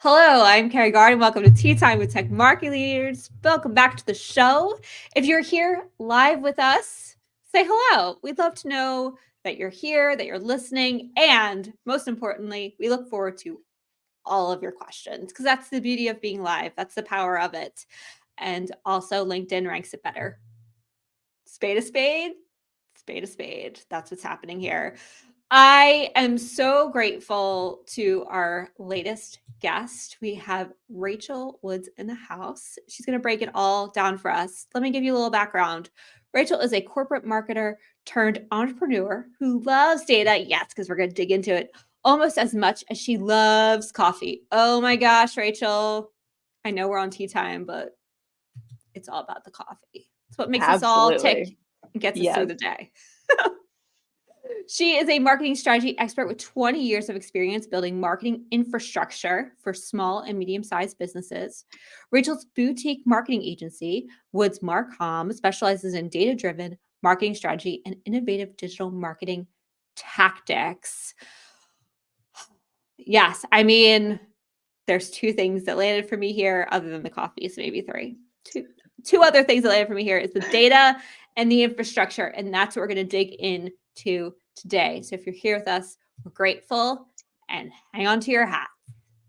Hello, I'm Carrie Garden. Welcome to Tea Time with Tech Marketing Leaders. Welcome back to the show. If you're here live with us, say hello. We'd love to know that you're here, that you're listening, and most importantly, we look forward to all of your questions because that's the beauty of being live. That's the power of it. And also, LinkedIn ranks it better. Spade a spade, spade a spade. That's what's happening here. I am so grateful to our latest guest. We have Rachel Woods in the house. She's going to break it all down for us. Let me give you a little background. Rachel is a corporate marketer turned entrepreneur who loves data. Yes, because we're going to dig into it almost as much as she loves coffee. Oh my gosh, Rachel. I know we're on tea time, but it's all about the coffee. It's what makes us all tick Absolutely. and gets us through Yes. the day. She is a marketing strategy expert with 20 years of experience building marketing infrastructure for small and medium-sized businesses. Rachel's boutique marketing agency, Woods Marcom, specializes in data-driven marketing strategy and innovative digital marketing tactics. Yes, I mean, there's two things that landed for me here, other than the coffee, so maybe three. Two other things that landed for me here is the data and the infrastructure, and that's what we're going to dig into today. So if you're here with us, we're grateful, and hang on to your hat.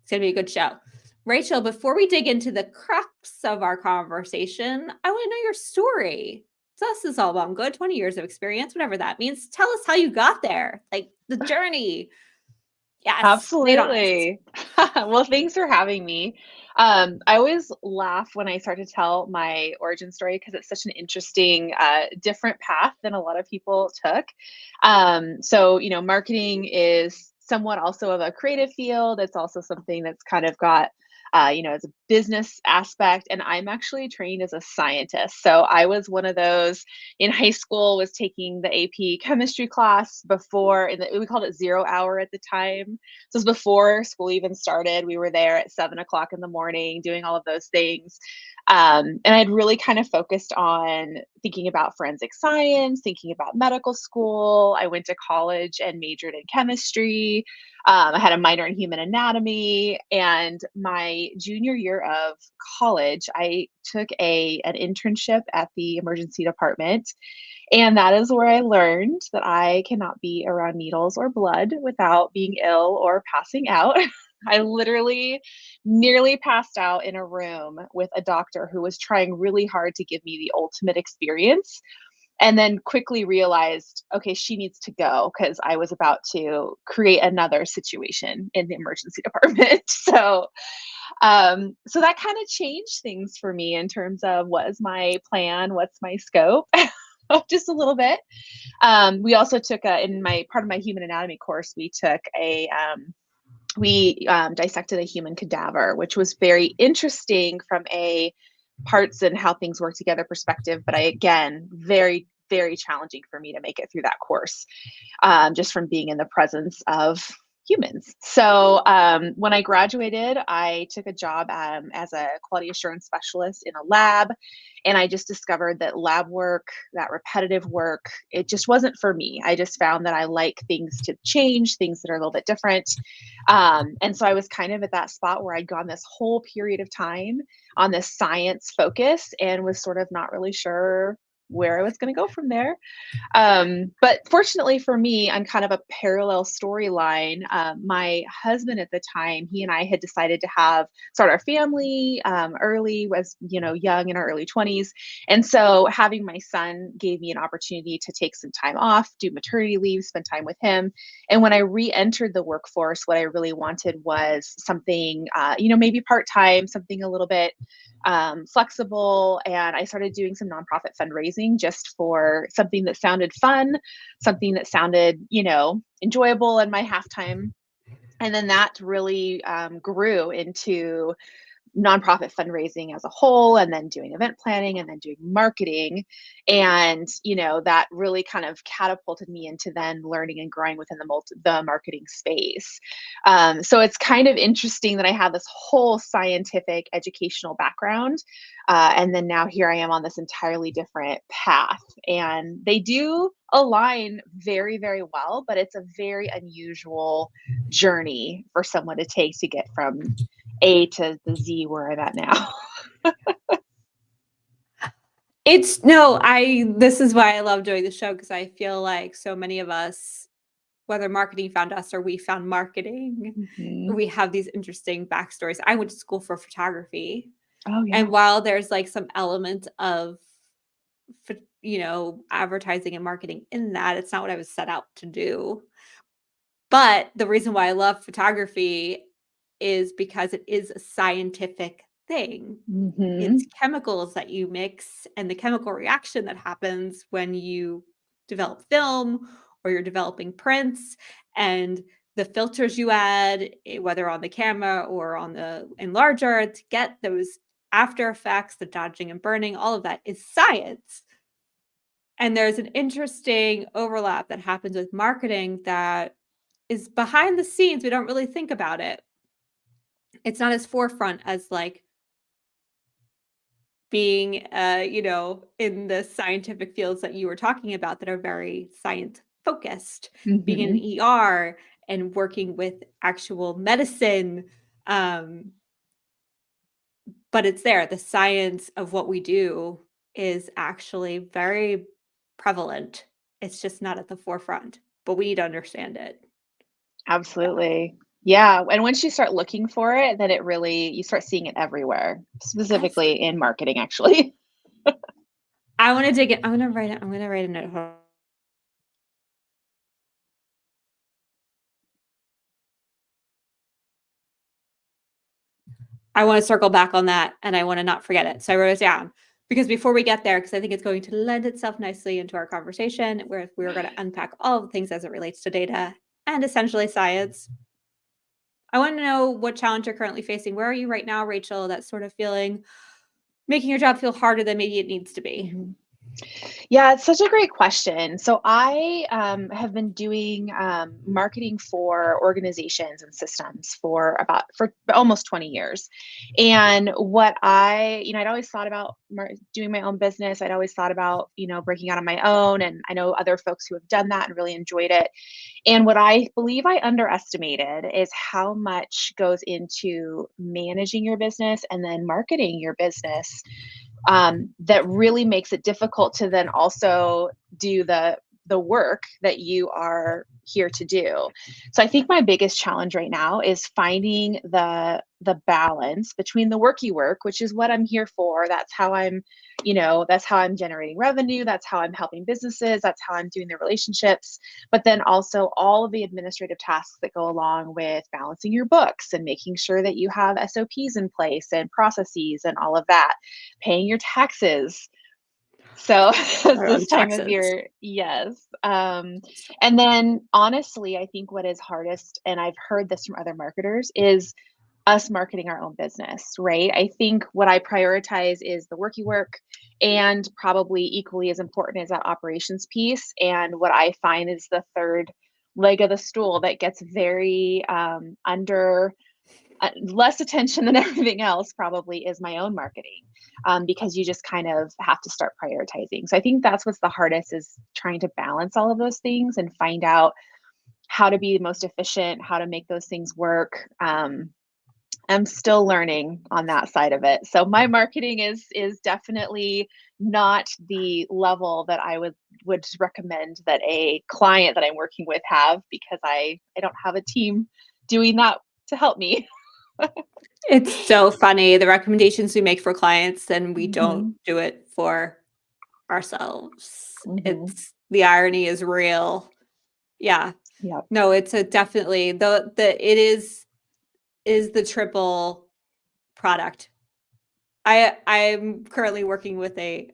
It's going to be a good show. Rachel, before we dig into the crux of our conversation, I want to know your story. So this is all well and good, 20 years of experience, whatever that means. Tell us how you got there, like the journey. Yes, lay it on us. Absolutely. Well, thanks for having me. I always laugh when I start to tell my origin story because it's such an interesting, different path than a lot of people took. Marketing is somewhat also of a creative field. It's also something that's kind of got, as a business aspect. And I'm actually trained as a scientist. So I was one of those in high school, was taking the AP chemistry class before, we called it 0 hour at the time. So it was before school even started. We were there at 7 o'clock in the morning doing all of those things. And I'd really kind of focused on thinking about forensic science, thinking about medical school. I went to college and majored in chemistry. I had a minor in human anatomy. And my junior year of college, I took an internship at the emergency department. And that is where I learned that I cannot be around needles or blood without being ill or passing out. I literally nearly passed out in a room with a doctor who was trying really hard to give me the ultimate experience, and then quickly realized, okay, she needs to go because I was about to create another situation in the emergency department. So that kind of changed things for me in terms of what is my plan, what's my scope. Just a little bit. We also took in my part of my human anatomy course, we took we dissected a human cadaver, which was very interesting from a parts and how things work together perspective. But again, very, very challenging for me to make it through that course, just from being in the presence of humans. So when I graduated, I took a job as a quality assurance specialist in a lab. And I just discovered that lab work, that repetitive work, it just wasn't for me. I just found that I like things to change, things that are a little bit different. And so I was kind of at that spot where I'd gone this whole period of time on this science focus and was sort of not really sure where I was going to go from there. But fortunately for me, on kind of a parallel storyline, my husband at the time, he and I had decided to start our family early, was, young in our early 20s. And so having my son gave me an opportunity to take some time off, do maternity leave, spend time with him. And when I re-entered the workforce, what I really wanted was something, maybe part-time, something a little bit flexible. And I started doing some nonprofit fundraising just for something that sounded fun, something that sounded, enjoyable in my halftime. And then that really grew into nonprofit fundraising as a whole, and then doing event planning, and then doing marketing. And that really kind of catapulted me into then learning and growing within the marketing space. So it's kind of interesting that I have this whole scientific educational background, and then now here I am on this entirely different path, and they do align very, very well, but it's a very unusual journey for someone to take to get from A to the Z where I'm at now. This is why I love doing the show, because I feel like so many of us, whether marketing found us or we found marketing, Mhm. we have these interesting backstories. I went to school for photography. Oh, yeah. And while there's like some element of, advertising and marketing in that, it's not what I was set out to do. But the reason why I love photography is because it is a scientific thing. It's Mhm. chemicals that you mix and the chemical reaction that happens when you develop film or you're developing prints, and the filters you add, whether on the camera or on the enlarger, to get those after effects, the dodging and burning, all of that is science. And there's an interesting overlap that happens with marketing that is behind the scenes. We don't really think about it. It's not as forefront as like being, in the scientific fields that you were talking about that are very science focused, being in Mhm. ER and working with actual medicine. Um, but it's there. The science of what we do is actually very prevalent. It's just not at the forefront, but we need to understand it. Yeah, Absolutely. Yeah, and once you start looking for it, then you start seeing it everywhere, specifically in absolutely. marketing, actually. I want to dig it. I'm gonna write a note. Hold on. I want to circle back on that and I want to not forget it. So I wrote it down because before we get there, because I think it's going to lend itself nicely into our conversation, where we're going to unpack all the things as it relates to data and essentially science. I want to know what challenge you're currently facing. Where are you right now, Rachel? That's sort of making your job feel harder than maybe it needs to be. Mhm. Yeah, it's such a great question. So I have been doing marketing for organizations and systems for almost 20 years. And I'd always thought about doing my own business. I'd always thought about, breaking out on my own. And I know other folks who have done that and really enjoyed it. And what I believe I underestimated is how much goes into managing your business and then marketing your business, that really makes it difficult to then also do the work that you are here to do. So I think my biggest challenge right now is finding the balance between the worky work, which is what I'm here for. That's how I'm generating revenue, that's how I'm helping businesses, that's how I'm doing the relationships, but then also all of the administrative tasks that go along with balancing your books and making sure that you have SOPs in place and processes and all of that, paying your taxes. So Our this own time of taxes. year, yes. And then honestly, I think what is hardest, and I've heard this from other marketers, is us marketing our own business, right? I think what I prioritize is the worky work, and probably equally as important is that operations piece. And what I find is the third leg of the stool that gets very under less attention than everything else, probably, is my own marketing, because you just kind of have to start prioritizing. So I think that's what's the hardest, is trying to balance all of those things and find out how to be the most efficient, how to make those things work. I'm still learning on that side of it. So my marketing is definitely not the level that I would recommend that a client that I'm working with have, because I don't have a team doing that to help me. It's so funny, the recommendations we make for clients and we don't Mhm. do it for ourselves. Mhm. It's the irony is real. Yeah. Yep. No, it's a definitely it is the triple product. I'm currently working with a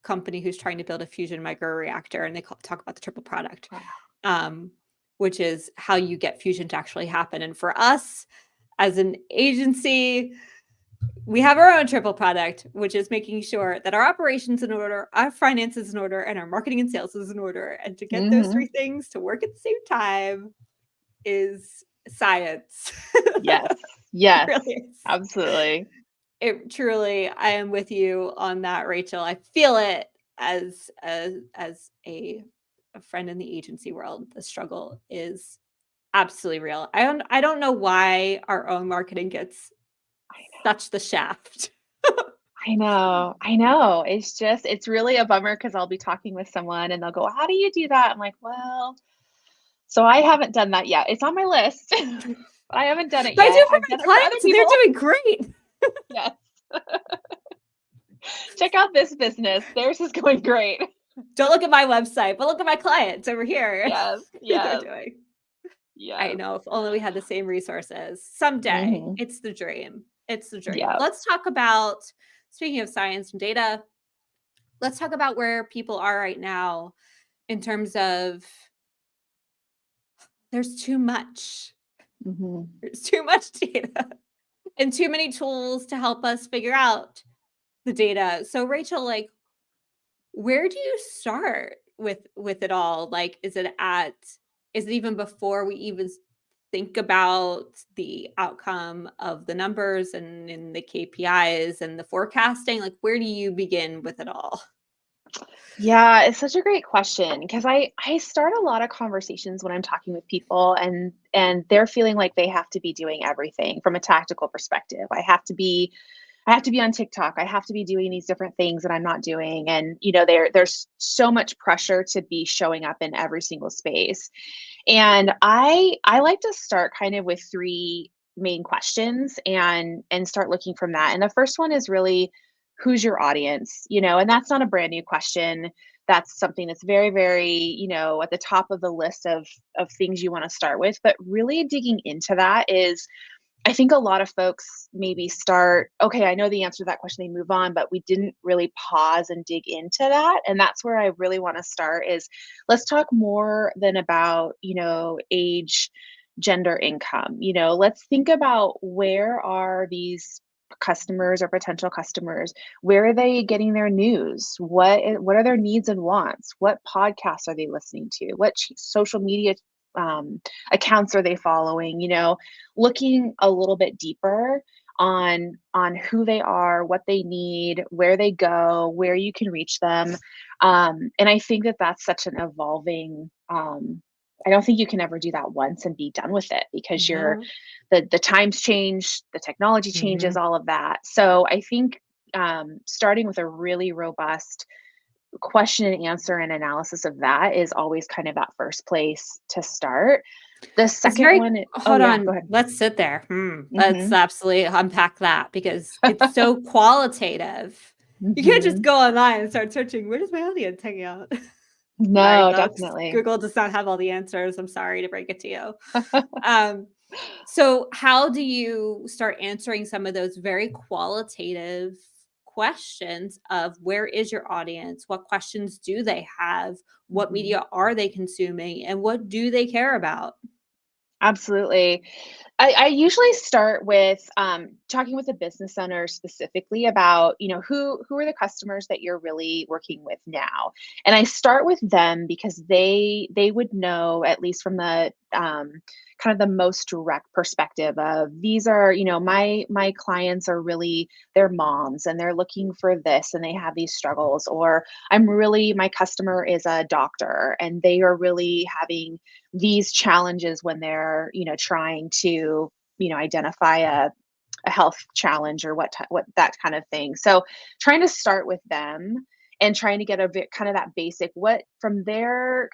company who's trying to build a fusion microreactor, and they talk about the triple product, Wow. um, which is how you get fusion to actually happen. And for us as an agency, we have our own triple product, which is making sure that our operations in order, our finances in order, and our marketing and sales is in order. And to get those three Mhm. things to work at the same time is science. Yes. It Yes. really is. Absolutely. It truly, I am with you on that, Rachel. I feel it as a friend in the agency world. The struggle is absolutely real. I don't know why our own marketing gets such the shaft. I know. It's really a bummer because I'll be talking with someone and they'll go, "How do you do that?" I'm like, "Well, so I haven't done that yet. It's on my list, but I haven't done it But I do yet. it for I've my done it for other clients, and they're people." doing great. Yes. Check out this business. Theirs is going great. Don't look at my website, but look at my clients over here. Yes, They're yes, doing. I yes. know. If only we had the same resources. Someday. Mhm. It's the dream. It's the dream. Yeah. Let's talk about, speaking of science and data, let's talk about where people are right now in terms of there's too much. Mhm. There's too much data and too many tools to help us figure out the data. So Rachel, like, where do you start with it all? Like, is it even before we even think about the outcome of the numbers and the KPIs and the forecasting? Like, where do you begin with it all? Yeah, it's such a great question because I start a lot of conversations when I'm talking with people and they're feeling like they have to be doing everything from a tactical perspective. I have to be on TikTok. I have to be doing these different things that I'm not doing. And there's so much pressure to be showing up in every single space. And I like to start kind of with three main questions and start looking from that. And the first one is really who's your audience? And that's not a brand new question. That's something that's very, very, at the top of the list of things you want to start with. But really digging into that is I think a lot of folks maybe start, okay, I know the answer to that question, they move on, but we didn't really pause and dig into that. And that's where I really want to start is let's talk more than about, age, gender, income. Let's think about where are these customers or potential customers, where are they getting their news, what are their needs and wants, what podcasts are they listening to, what social media um, accounts are they following, looking a little bit deeper on who they are, what they need, where they go, where you can reach them. And I think that that's such an evolving I don't think you can ever do that once and be done with it because No. the times change, the technology changes, Mhm. all of that. So I think starting with a really robust question and answer and analysis of that is always kind of that first place to start. The It's second very one, oh hold yeah, go on, ahead. let's sit there. Let's Mhm. absolutely unpack that because it's so qualitative. You can't just Mhm. go online and start searching, "Where does my audience hang out?" Sorry, No, folks. definitely. Google does not have all the answers. I'm sorry to break it to you. Um, so how do you start answering some of those very qualitative questions of where is your audience? What questions do they have? What Mhm. media are they consuming? And what do they care about? Absolutely. I usually start with talking with a business owner specifically about, who are the customers that you're really working with now, and I start with them because they would know at least from the kind of the most direct perspective of these are, my clients are really they're moms and they're looking for this and they have these struggles, or my customer is a doctor and they are really having these challenges when they're trying to identify a health challenge or what that kind of thing. So trying to start with them and trying to get a bit kind of that basic what from their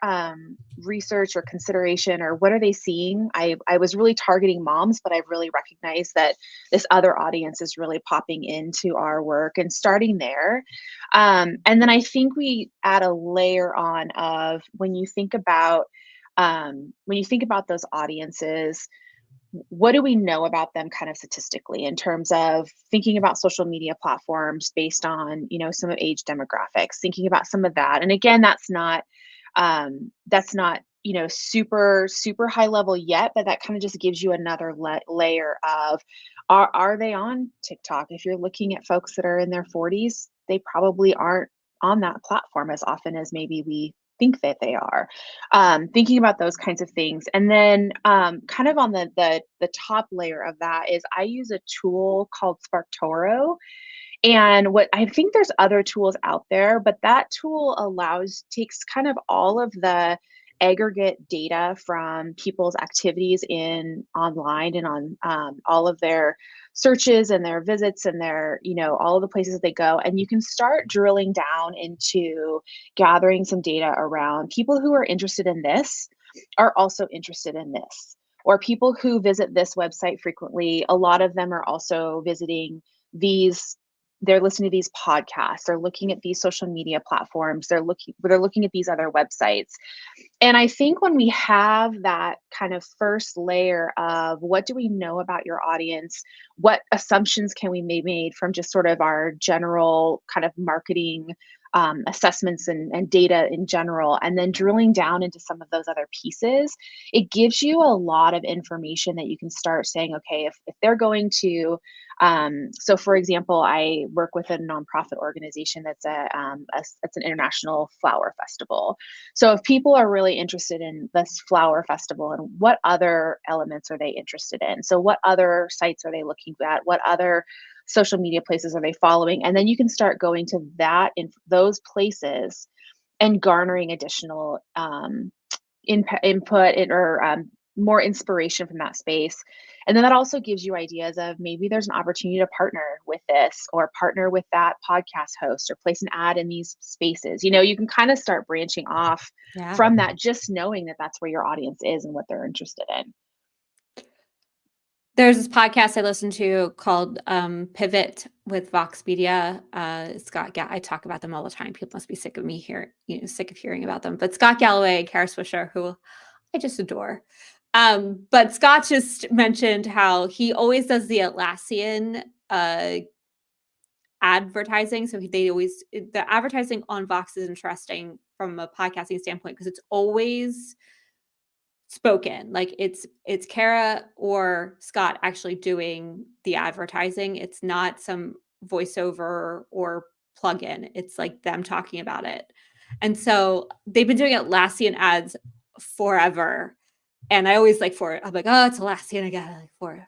research or consideration or what are they seeing. I was really targeting moms, but I've really recognized that this other audience is really popping into our work and starting there. And then I think we add a layer on of when you think about those audiences, what do we know about them kind of statistically in terms of thinking about social media platforms based on some of age demographics, thinking about some of that. And again, that's not super super high level yet, but that kind of just gives you another layer of are they on TikTok? If you're looking at folks that are in their 40s, they probably aren't on that platform as often as maybe we think that they are. Thinking about those kinds of things. And then kind of on the top layer of that is I use a tool called Sparktoro. And what I think there's other tools out there, but that tool takes kind of all of the aggregate data from people's activities in online and on all of their searches and their visits and their, all of the places they go. And you can start drilling down into gathering some data around people who are interested in this are also interested in this, or people who visit this website frequently. A lot of them are also visiting these, they're listening to these podcasts, they're looking at these social media platforms, they're looking at these other websites. And I think when we have that kind of first layer of what do we know about your audience, what assumptions can we be made from just sort of our general kind of marketing assessments and data in general, and then drilling down into some of those other pieces, it gives you a lot of information that you can start saying, okay, if they're going to, so for example, I work with a nonprofit organization that's it's an international flower festival. So if people are really interested in this flower festival, and what other elements are they interested in? So what other sites are they looking at? What other social media places are they following? And then you can start going to that in those places and garnering additional input or more inspiration from that space. And then that also gives you ideas of maybe there's an opportunity to partner with this, or partner with that podcast host, or place an ad in these spaces. You can kind of start branching off from that, just knowing that that's where your audience is and what they're interested in. There's this podcast I listen to called Pivot with Vox Media. I talk about them all the time. People must be sick of me sick of hearing about them. But Scott Galloway and Kara Swisher, who I just adore. But Scott just mentioned how he always does the Atlassian advertising. So the advertising on Vox is interesting from a podcasting standpoint because it's always spoken. Like it's Kara or Scott actually doing the advertising. It's not some voiceover or plugin. It's like them talking about it. And so they've been doing Atlassian ads forever. And I always I'm like, oh, it's Atlassian again, forever.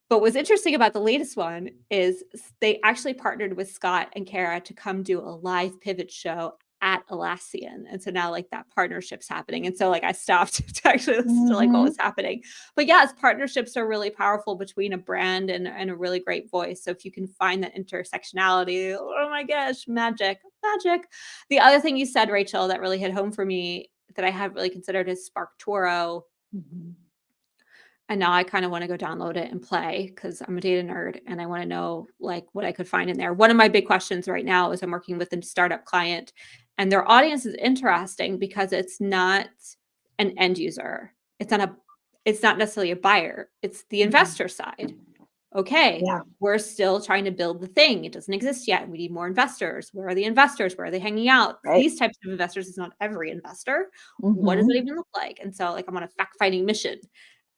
But what's interesting about the latest one is they actually partnered with Scott and Kara to come do a live pivot show at Atlassian. And so now that partnership's happening. And so I stopped to actually listen to what was happening. But yes, partnerships are really powerful between a brand and a really great voice. So if you can find that intersectionality, oh my gosh, magic. The other thing you said, Rachel, that really hit home for me that I haven't really considered is SparkToro. And now I kind of want to go download it and play because I'm a data nerd and I want to know what I could find in there. One of my big questions right now is I'm working with a startup client and their audience is interesting because it's not an end user. It's not necessarily a buyer. It's the investor side. Okay, we're still trying to build the thing. It doesn't exist yet. We need more investors. Where are the investors? Where are they hanging out? Right. These types of investors is not every investor. What does it even look like? And so I'm on a fact-finding mission.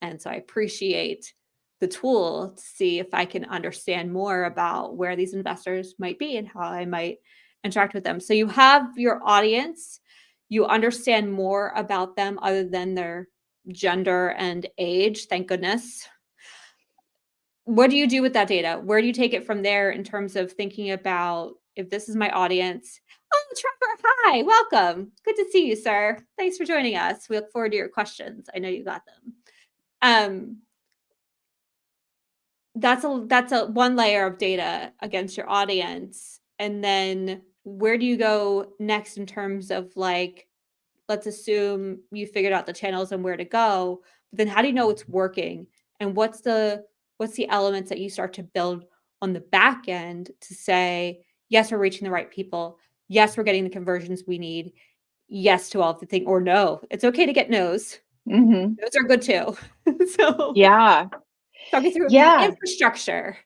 And so I appreciate the tool to see if I can understand more about where these investors might be and how I might interact with them. So you have your audience, you understand more about them other than their gender and age, thank goodness. What do you do with that data? Where do you take it from there in terms of thinking about if this is my audience? Oh, Trevor, hi, welcome. Good to see you, sir. Thanks for joining us. We look forward to your questions. I know you got them. That's a one layer of data against your audience. And then where do you go next in terms of let's assume you figured out the channels and where to go, but then how do you know it's working? And what's the elements that you start to build on the back end to say, yes, we're reaching the right people. Yes, we're getting the conversions we need. Yes to all of the thing, or no. It's okay to get no's. Those are good too. So talk me through the infrastructure.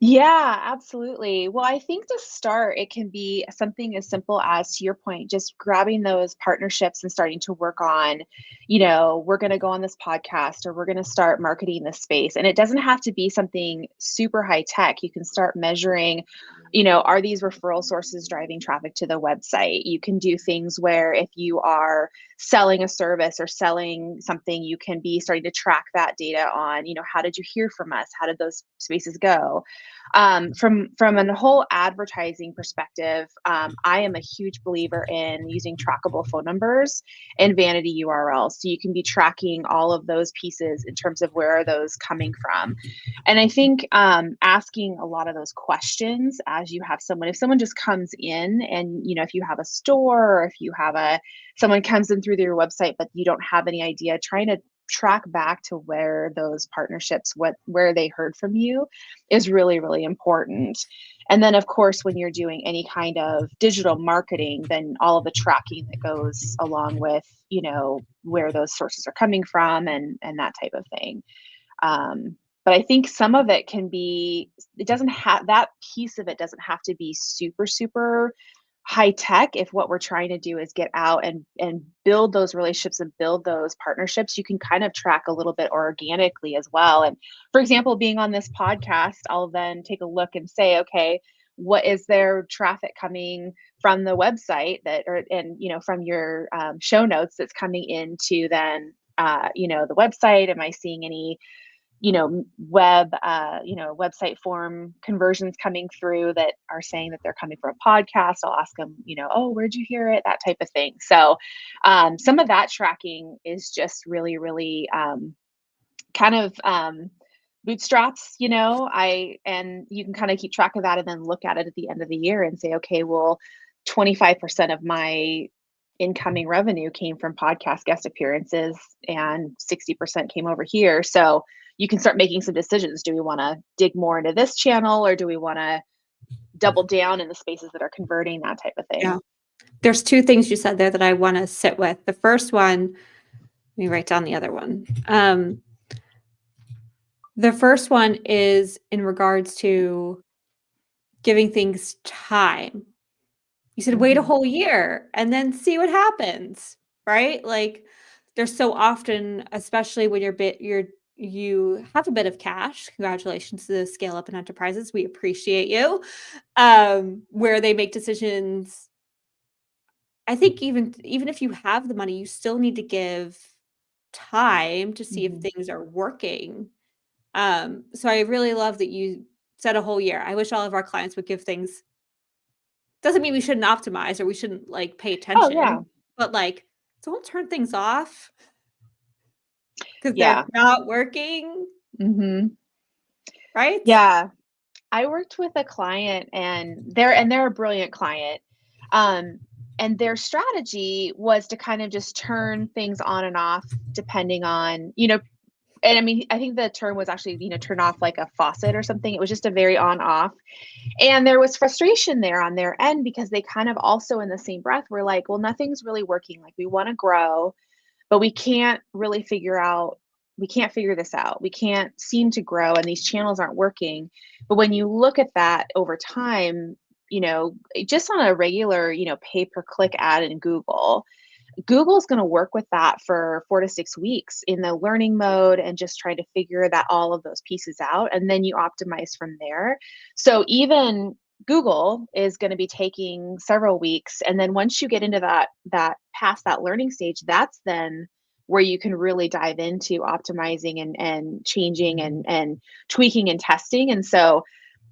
Yeah, absolutely. Well, I think to start, it can be something as simple as, to your point, just grabbing those partnerships and starting to work on, we're going to go on this podcast or we're going to start marketing this space. And it doesn't have to be something super high tech. You can start measuring, are these referral sources driving traffic to the website? You can do things where if you are selling a service or selling something, you can be starting to track that data on, how did you hear from us? How did those spaces go? From a whole advertising perspective, I am a huge believer in using trackable phone numbers and vanity URLs. So you can be tracking all of those pieces in terms of where are those coming from. And I think asking a lot of those questions as you have someone, if someone just comes in and, if you have a store, or if you have someone comes in through your website, but you don't have any idea, trying to track back to where those partnerships, where they heard from you is really, really important. And then of course, when you're doing any kind of digital marketing, then all of the tracking that goes along with, where those sources are coming from and that type of thing. But I think some of it that piece of it doesn't have to be super, super high tech. If what we're trying to do is get out and build those relationships and build those partnerships, you can kind of track a little bit organically as well. And for example, being on this podcast, I'll then take a look and say, okay, what is their traffic coming from the website from your show notes that's coming into then, the website? Am I seeing any website form conversions coming through that are saying that they're coming from a podcast? I'll ask them, oh, where'd you hear it? That type of thing. So some of that tracking is just really, really kind of bootstraps, and you can kind of keep track of that and then look at it at the end of the year and say, okay, well, 25% of my incoming revenue came from podcast guest appearances and 60% came over here. So you can start making some decisions. Do we want to dig more into this channel, or do we want to double down in the spaces that are converting, that type of thing? Yeah. There's two things you said there that I want to sit with. The first one, let me write down the other one. The first one is in regards to giving things time. You said wait a whole year and then see what happens, right? Like there's so often, especially when you have a bit of cash. Congratulations to the scale up and enterprises. We appreciate you. Where they make decisions. I think even if you have the money, you still need to give time to see if things are working. So I really love that you said a whole year. I wish all of our clients would give things. Doesn't mean we shouldn't optimize or we shouldn't pay attention. Oh, yeah. But don't turn things off because Yeah. they're not working. Right? Yeah. I worked with a client and they're a brilliant client. And their strategy was to kind of just turn things on and off depending on, and I mean, I think the term was actually, turn off like a faucet or something. It was just a very on off. And there was frustration there on their end because they kind of also in the same breath were like, well, nothing's really working. Like we want to grow, but we can't figure this out. We can't seem to grow and these channels aren't working. But when you look at that over time, just on a regular, pay per click ad in Google's going to work with that for 4 to 6 weeks in the learning mode and just try to figure all of those pieces out. And then you optimize from there. So even Google is going to be taking several weeks. And then once you get into that past that learning stage, that's then where you can really dive into optimizing and changing and tweaking and testing. And so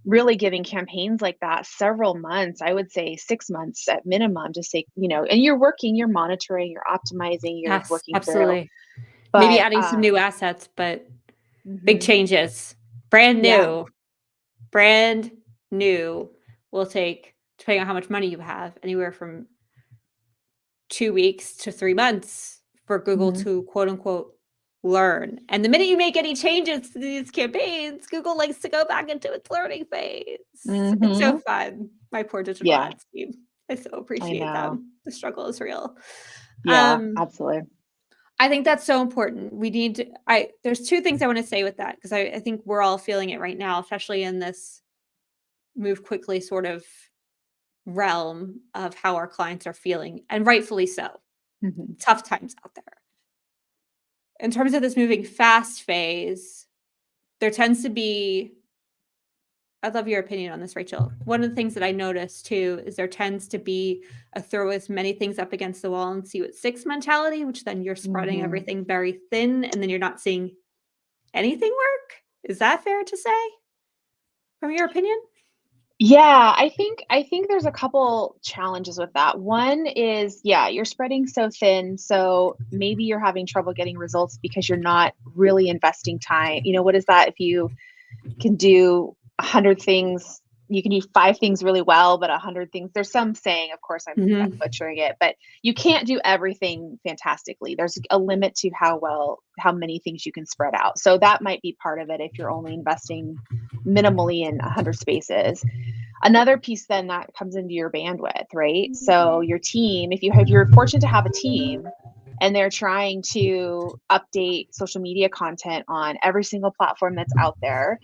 really giving campaigns like that several months, I would say 6 months at minimum, to say, and you're monitoring, you're optimizing, you're Yes, working absolutely. through. Maybe But, adding some new assets, but big changes. Brand new. Brand new will take, depending on how much money you have, anywhere from 2 weeks to 3 months for Google to quote unquote learn. And the minute you make any changes to these campaigns, Google likes to go back into its learning phase. It's so fun. My poor digital ads team. I so appreciate them. The struggle is real. Yeah, absolutely. I think that's so important. There's two things I want to say with that, because I think we're all feeling it right now, especially in this move quickly sort of realm of how our clients are feeling, and rightfully so. Tough times out there. In terms of this moving fast phase, there tends to be I'd love your opinion on this, Rachel. One of the things that I noticed too is there tends to be a throw as many things up against the wall and see what sticks mentality, which then you're spreading Mhm. everything very thin and then you're not seeing anything work. Is that fair to say from your opinion? Yeah, I think there's a couple challenges with that. One is, yeah, you're spreading so thin, so maybe you're having trouble getting results because you're not really investing time. What is that if you can do 100 things, you can do 5 things really well, but 100 things, there's some saying, of course, I'm Mm-hmm. butchering it, but you can't do everything fantastically. There's a limit to how many things you can spread out. So that might be part of it if you're only investing minimally in 100 spaces. Another piece then that comes into your bandwidth, right? So your team, if you're fortunate to have a team and they're trying to update social media content on every single platform that's out there,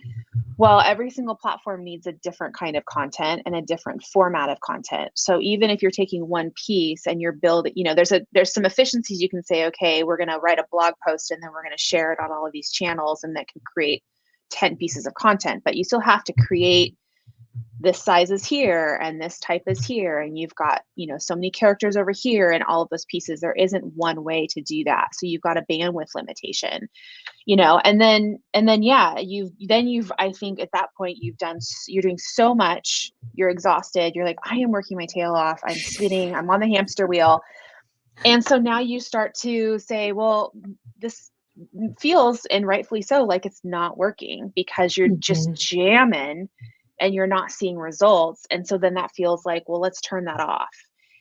well, every single platform needs a different kind of content and a different format of content. So even if you're taking one piece and you're building, there's some efficiencies you can say, okay, we're going to write a blog post and then we're going to share it on all of these channels, and that can create 10 pieces of content, but you still have to create this size is here and this type is here, and you've got so many characters over here and all of those pieces. There isn't one way to do that, so you've got a bandwidth limitation, and then yeah, you've I think at that point you're doing so much, you're exhausted, you're like, I am working my tail off, I'm on the hamster wheel. And so now you start to say, well, this feels, and rightfully so, like it's not working because you're just jamming and you're not seeing results. And so then that feels like, well, let's turn that off.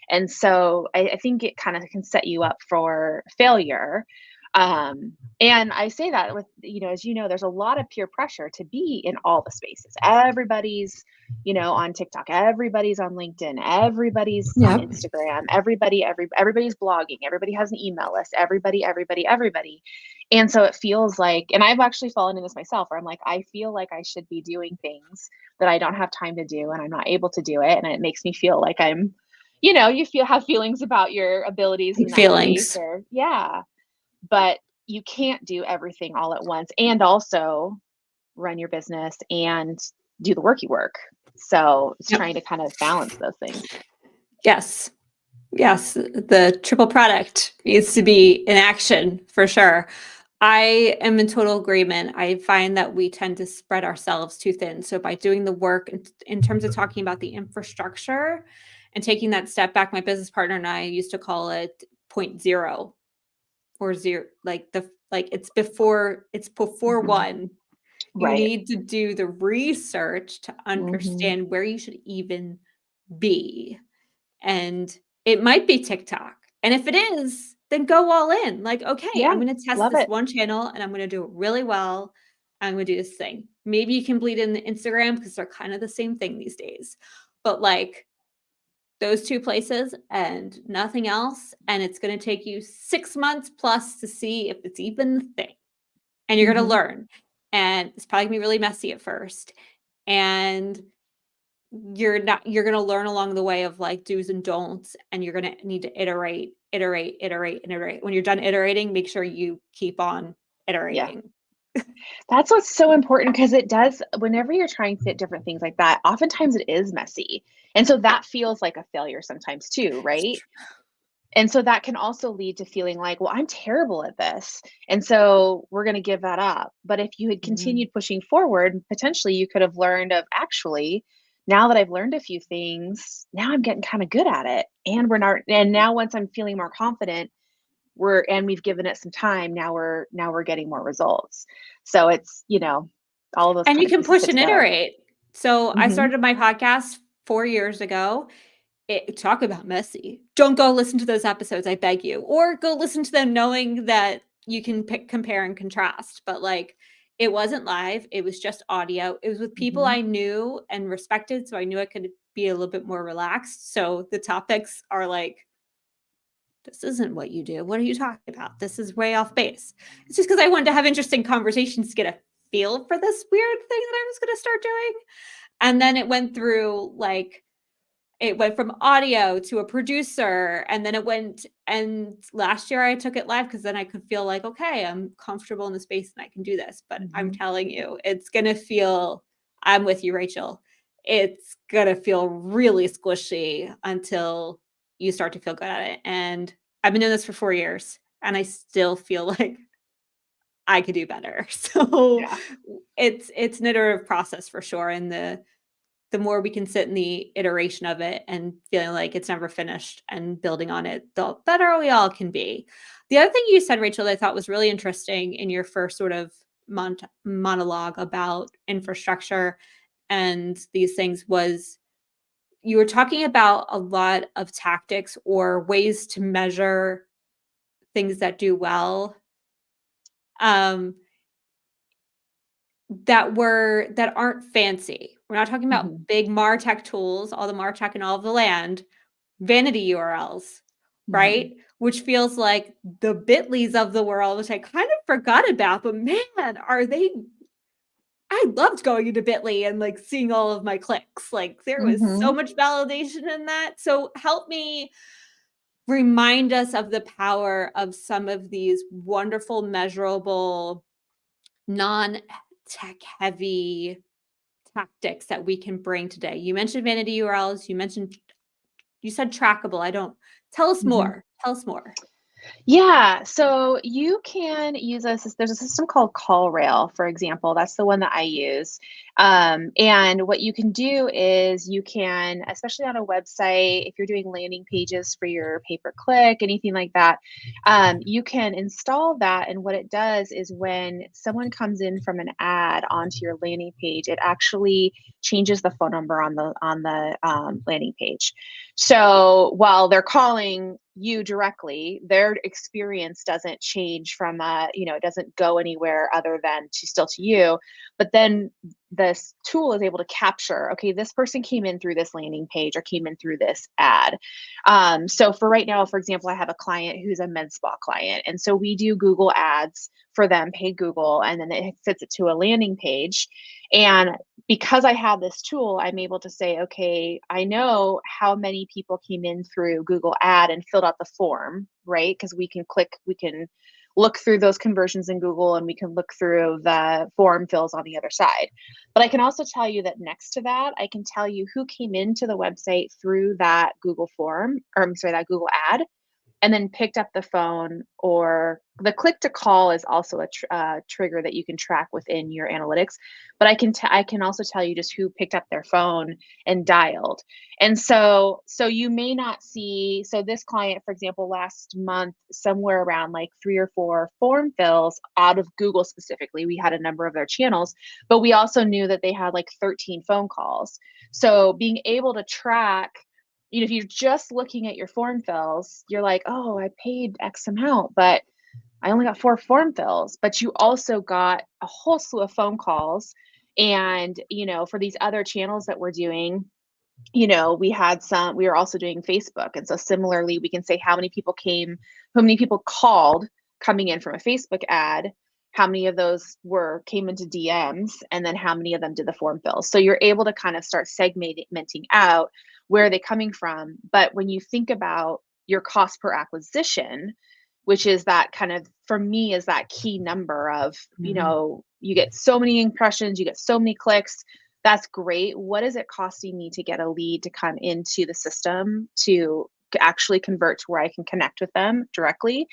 And so I think it kind of can set you up for failure. And I say that with, as there's a lot of peer pressure to be in all the spaces. Everybody's, on TikTok, everybody's on LinkedIn, everybody's on Yep. Instagram, everybody's blogging, everybody has an email list, everybody. And so it feels like, and I've actually fallen in this myself, where I'm like, I feel like I should be doing things that I don't have time to do and I'm not able to do it. And it makes me feel like have feelings about your abilities in Big that space, feelings. or yeah, but you can't do everything all at once and also run your business and do the worky work. So it's Yep. trying to kind of balance those things. Yes. Yes. The triple product needs to be in action for sure. I am in total agreement. I find that we tend to spread ourselves too thin. So by doing the work in terms of talking about the infrastructure and taking that step back, my business partner and I used to call it point zero or zero, it's before Mhm. one. You Right. need to do the research to Hmm. understand where you should even be. And it might be TikTok. And if it is, then go all in. Like, okay, Yeah. I'm going to test Love this it. one channel and I'm going to do it really well. I'm going to do this thing. Maybe you can bleed in the Instagram because they're kind of the same thing these days. But like those two places and nothing else. And it's going to take you 6 months plus to see if it's even the thing. And you're going to Hmm. learn. And it's probably going to be really messy at first. And you're going to learn along the way of like do's and don'ts, and you're going to need to iterate. When you're done iterating, make sure you keep on Yeah. iterating. That's what's so important, because it does, whenever you're trying to hit different things like that, oftentimes it is messy. And so that feels like a failure sometimes too, right? And so that can also lead to feeling like, well, I'm terrible at this. And so we're going to give that up. But if you had Mhm. continued pushing forward, potentially you could have learned of, actually, now that I've learned a few things, now I'm getting kind of good at it. And now once I'm feeling more confident, we've given it some time. Now we're getting more results. So it's, all of those And kind you of can pieces push fit and together. iterate. So I Hmm. started my podcast 4 years ago. Talk about messy. Don't go listen to those episodes, I beg you, or go listen to them knowing that you can compare and contrast. But like, it wasn't live, it was just audio. It was with people Hmm. I knew and respected, so I knew I could be a little bit more relaxed. So the topics are like, this isn't what you do, what are you talking about, this is way off base. It's just because I wanted to have interesting conversations to get a feel for this weird thing that I was going to start doing. And then it went through like, it went from audio to a producer, and then and last year I took it live because then I could feel like, okay, I'm comfortable in the space and I can do this. But I'm Hmm. telling you, it's going to feel I'm with you, Rachel. It's gonna feel really squishy until you start to feel good at it. And I've been doing this for 4 years, and I still feel like I could do better. So Yeah. it's an iterative process for sure. And the more we can sit in the iteration of it and feeling like it's never finished and building on it, the better we all can be. The other thing you said, Rachel, that I thought was really interesting in your first sort of monologue about infrastructure and these things was you were talking about a lot of tactics or ways to measure things that do well. Um, that aren't fancy. We're not talking about Mhm. big MarTech tools, all the MarTech in all of the land, vanity URLs, Mhm. right? Which feels like the Bitleys of the world, which I kind of forgot about, but man, are they I loved going into Bitly and like seeing all of my clicks. Like there was so Mhm. much validation in that. So help me remind us of the power of some of these wonderful, measurable, non-tech heavy tactics that we can bring today. You mentioned vanity URLs, you said trackable. I don't tell us Mhm. more. Tell us more. Yeah, so you can use there's a system called CallRail, for example. That's the one that I use. And what you can do is you can, especially on a website, if you're doing landing pages for your pay-per-click, anything like that, you can install that. And what it does is when someone comes in from an ad onto your landing page, it actually changes the phone number on the landing page. So while they're calling you directly, their experience doesn't change from it doesn't go anywhere other than to still to you. But then this tool is able to capture, okay, this person came in through this landing page or came in through this ad. So for right now, for example, I have a client who's a med spa client. And so we do Google ads for them, paid Google, and then it fits it to a landing page. And because I have this tool, I'm able to say, okay, I know how many people came in through Google Ad and filled out the form, right? Because we can look through those conversions in Google and we can look through the form fills on the other side. But I can also tell you that next to that, I can tell you who came into the website through that Google form, or I'm sorry, that Google ad, and then picked up the phone. Or the click to call is also a trigger that you can track within your analytics. But I can also tell you just who picked up their phone and dialed. And so you may not see. So this client, for example, last month, somewhere around like 3 or 4 form fills out of Google specifically. We had a number of their channels, but we also knew that they had like 13 phone calls. So being able to track, if you're just looking at your form fills, you're like, oh, I paid X amount, but I only got 4 form fills. But you also got a whole slew of phone calls. And, for these other channels that we're doing, we were also doing Facebook. And so similarly, we can say how many people called coming in from a Facebook ad, how many of those came into DMs, and then how many of them did the form fills. So you're able to kind of start segmenting out where are they coming from. But when you think about your cost per acquisition, which is that kind of, for me, is that key number of, Mhm. you get so many impressions, you get so many clicks. That's great. What is it costing me to get a lead to come into the system to actually convert to where I can connect with them directly?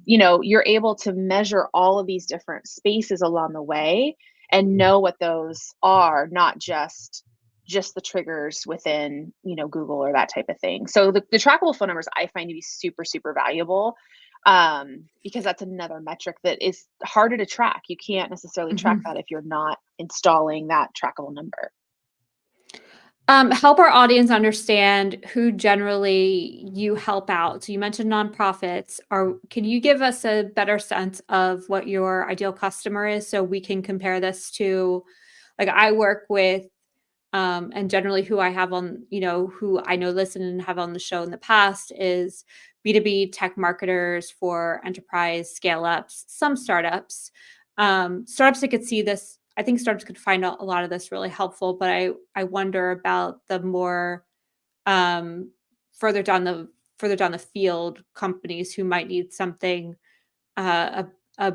You're able to measure all of these different spaces along the way and know what those are, not just the triggers within, Google or that type of thing. So the trackable phone numbers I find to be super, super valuable, because that's another metric that is harder to track. You can't necessarily track Mhm. that if you're not installing that trackable number. Help our audience understand who generally you help out. So you mentioned nonprofits. Can you give us a better sense of what your ideal customer is so we can compare this to, like I work with, and generally who I have on, who I know listen and have on the show in the past is B2B tech marketers for enterprise scale ups, some startups. Startups that could see this, I think startups could find a lot of this really helpful, but I wonder about the more um, further down the further down the field companies who might need something a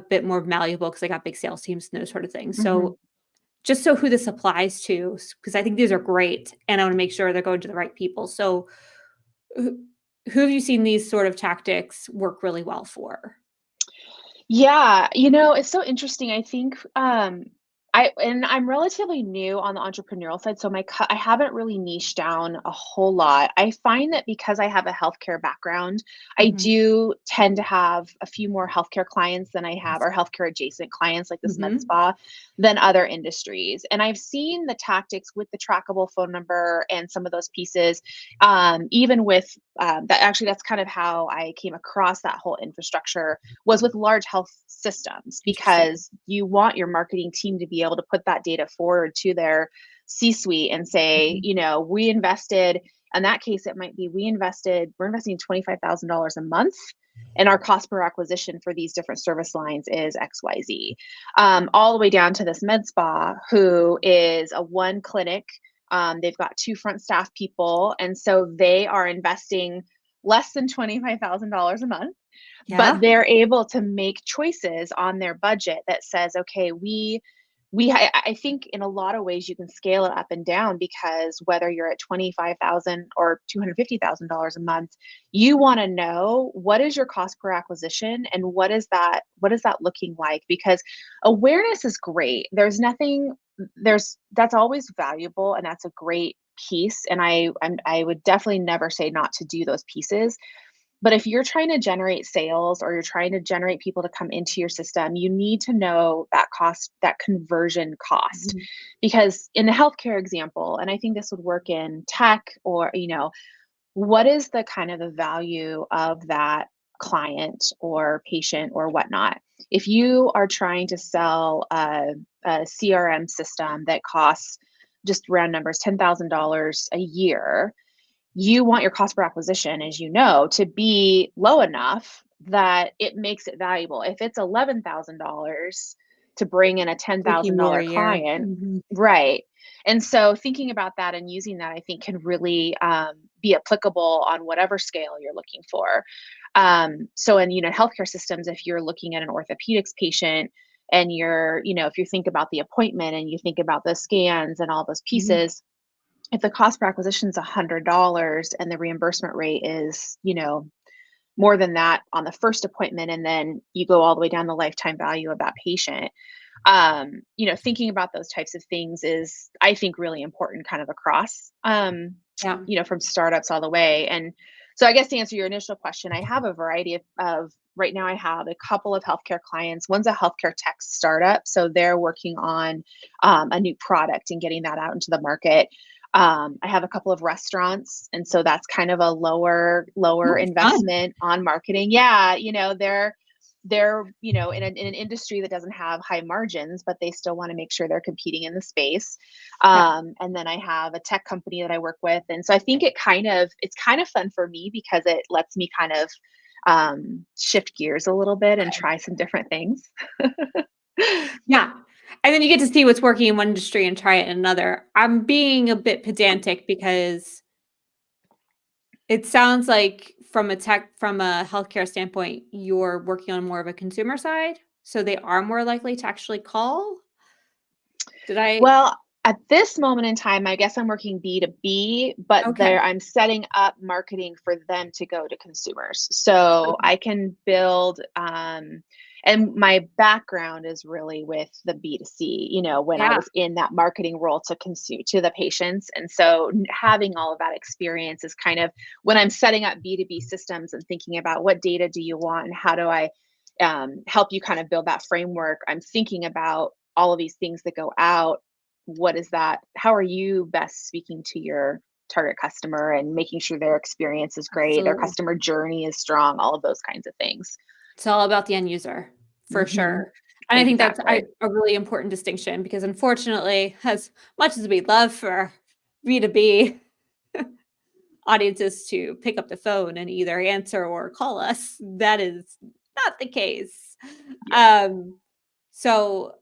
bit more malleable because they got big sales teams and those sort of things. Mhm. So just so who this applies to, because I think these are great and I want to make sure they're going to the right people. So who have you seen these sort of tactics work really well for? Yeah, it's so interesting. I think I'm relatively new on the entrepreneurial side, so I haven't really niched down a whole lot. I find that because I have a healthcare background, I Mhm. do tend to have a few more healthcare clients than I have, or healthcare adjacent clients like this med Mhm. spa, than other industries. And I've seen the tactics with the trackable phone number and some of those pieces, even with that. Actually, that's kind of how I came across that whole infrastructure, was with large health systems, Interesting. because you want your marketing team to be able to put that data forward to their C-suite and say, Mhm. we invested, in that case, it might be we're investing $25,000 a month, and our cost per acquisition for these different service lines is XYZ. All the way down to this med spa, who is a one clinic. They've got two front staff people, and so they are investing less than $25,000 a month, but Yeah. they're able to make choices on their budget that says, okay, I think in a lot of ways you can scale it up and down, because whether you're at 25,000 or $250,000 a month, you want to know what is your cost per acquisition, and what is that looking like? Because awareness is great. That's always valuable, and that's a great piece, and I would definitely never say not to do those pieces. But if you're trying to generate sales, or you're trying to generate people to come into your system, you need to know that cost, that conversion cost. Mhm. Because in the healthcare example, and I think this would work in tech, or, what is the kind of the value of that client or patient or whatnot? If you are trying to sell a CRM system that costs, just round numbers, $10,000 a year, you want your cost per acquisition, as you know, to be low enough that it makes it valuable. If it's $11,000 to bring in a Making more a $10,000 year. client, Mhm. right? And so thinking about that and using that, I think, can really be applicable on whatever scale you're looking for. So in healthcare systems, if you're looking at an orthopedics patient, and if you think about the appointment and you think about the scans and all those Mhm. pieces, if the cost per acquisition is $100 and the reimbursement rate is, more than that on the first appointment, and then you go all the way down the lifetime value of that patient, thinking about those types of things is, I think, really important, kind of across, Yeah. from startups all the way. And so I guess to answer your initial question, I have a variety of right now, I have a couple of healthcare clients. One's a healthcare tech startup, so they're working on a new product and getting that out into the market. I have a couple of restaurants, and so that's kind of a lower Oh, fun. investment on marketing. Yeah, they're in an industry that doesn't have high margins, but they still want to make sure they're competing in the space. Yeah. And then I have a tech company that I work with, and so I think it's kind of fun for me, because it lets me kind of shift gears a little bit and try some different things. Yeah. And then you get to see what's working in one industry and try it in another. I'm being a bit pedantic because it sounds like from a healthcare standpoint, you're working on more of a consumer side, so they are more likely to actually call? Did I Well, at this moment in time, I guess I'm working B2B, but Okay. I'm setting up marketing for them to go to consumers. So Okay. I can build, and my background is really with the B2C, when I Yeah, was in that marketing role to consume to the patients. And so having all of that experience is kind of when I'm setting up B2B systems and thinking about what data do you want and how do I help you kind of build that framework. I'm thinking about all of these things that go out. What is that? How are you best speaking to your target customer and making sure their experience is great, their absolutely. customer journey is strong, all of those kinds of things. It's all about the end user, for Hmm. sure. And I think that's Exactly. a really important distinction because unfortunately, as much as we'd love for B2B audiences to pick up the phone and either answer or call us, that is not the case. Yeah. Um, so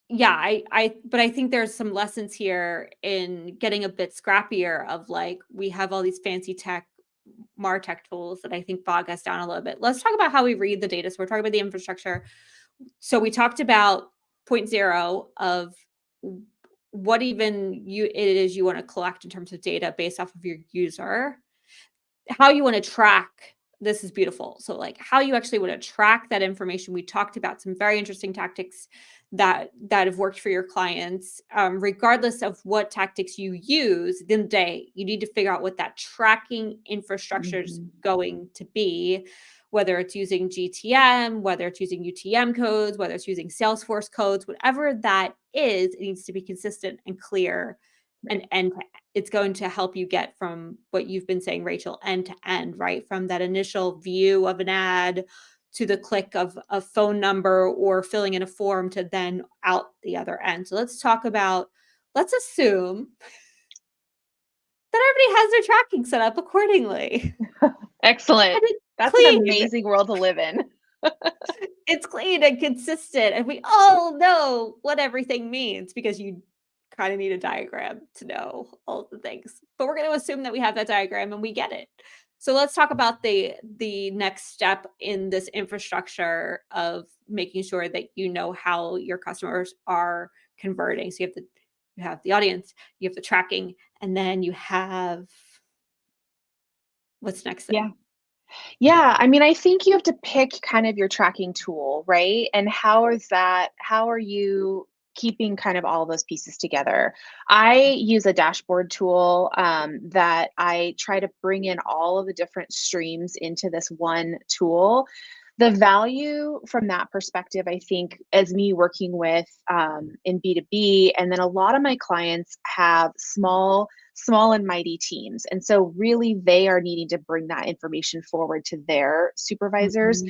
yeah, but I think there's some lessons here in getting a bit scrappier of like we have all these fancy MarTech tools that I think bog us down a little bit. Let's talk about how we read the data. So we're talking about the infrastructure. So we talked about point zero of what even it is you want to collect in terms of data based off of your user, how you want to track. This is beautiful. So like how you actually want to track that information. We talked about some very interesting tactics that have worked for your clients. Regardless of what tactics you use, at the end of the day, you need to figure out what that tracking infrastructure is going to be, whether it's using GTM, whether it's using UTM codes, whether it's using Salesforce codes, whatever that is, it needs to be consistent and clear. And it's going to help you get from what you've been saying, Rachel, end to end, right? From that initial view of an ad to the click of a phone number or filling in a form to then out the other end. So let's assume that everybody has their tracking set up accordingly. Excellent. That's an amazing world to live in. It's clean and consistent, and we all know what everything means because you kind of need a diagram to know all of the things. But we're going to assume that we have that diagram and we get it. So let's talk about the next step in this infrastructure of making sure that you know how your customers are converting. So you have the audience, you have the tracking, and then you have what's next then? Yeah, I mean, I think you have to pick kind of your tracking tool, right? And how are you keeping kind of all of those pieces together? I use a dashboard tool that I try to bring in all of the different streams into this one tool. The value from that perspective, I think, as me working with in B2B, and then a lot of my clients have small and mighty teams. And so really they are needing to bring that information forward to their supervisors.